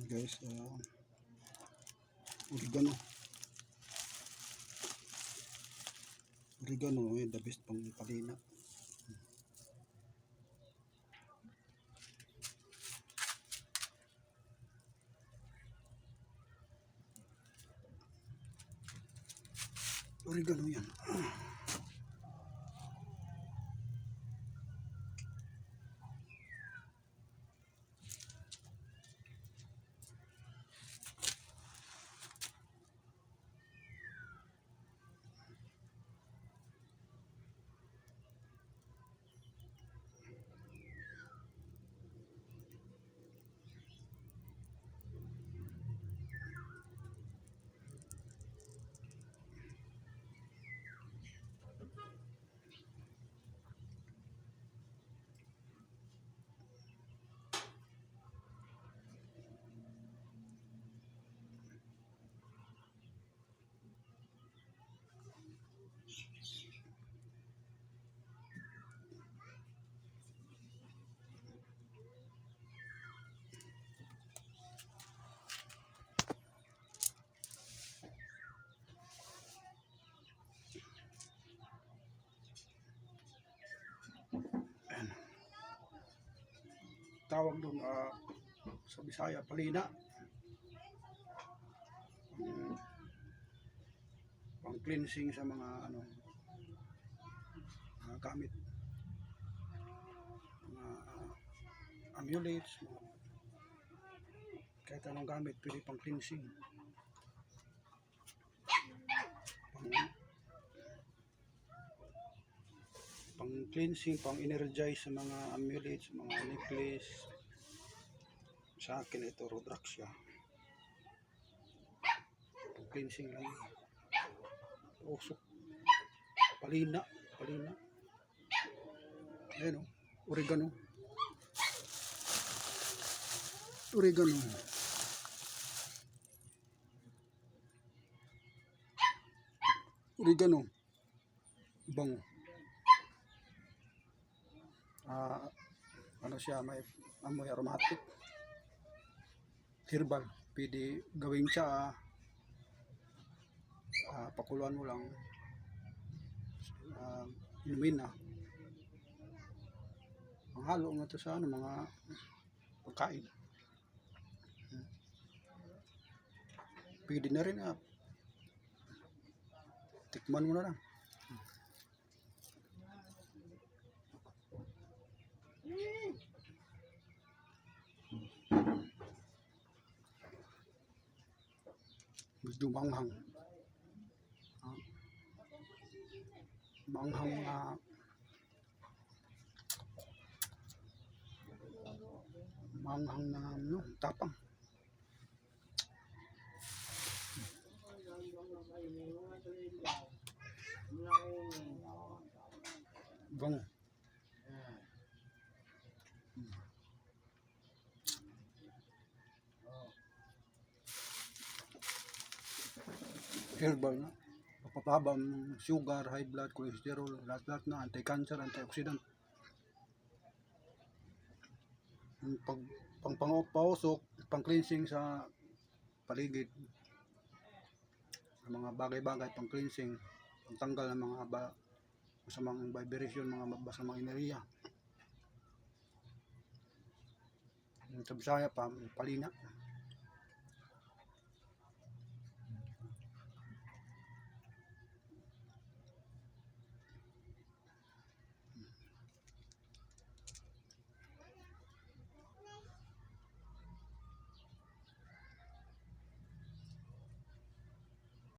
guys, oregano. Oregano ay the best pang palina. Oregano yan. Tawag doon sa Bisaya palina. Pang cleansing sa mga gamit, mga amulets, kahit anong gamit pwede pang cleansing, pang cleansing, pang energize sa mga amulets, mga necklace. Sa akin ito Rudraksha, pang cleansing lang. Usok, palina. Ayan o, oregano. Oregano, bango. Ano siya, may amoy aromatic, herbal. Pwede gawing tsa, pakuluan mo lang, inumin na. Ang halo nga ito sa mga pagkain. Pwede na rin, tikman mo na lang. Medyo manghang. Manghang na tapang. Bango. Herbal na. Papababa ng sugar, high blood, cholesterol, lahat na, anti-cancer, antioxidant. Pang-pausok, pang-cleansing sa paligid. Mga bagay-bagay, pang-cleansing, pang-tanggal ng mga masamang vibration, mga masamang enerhiya. Sa Bisaya palina.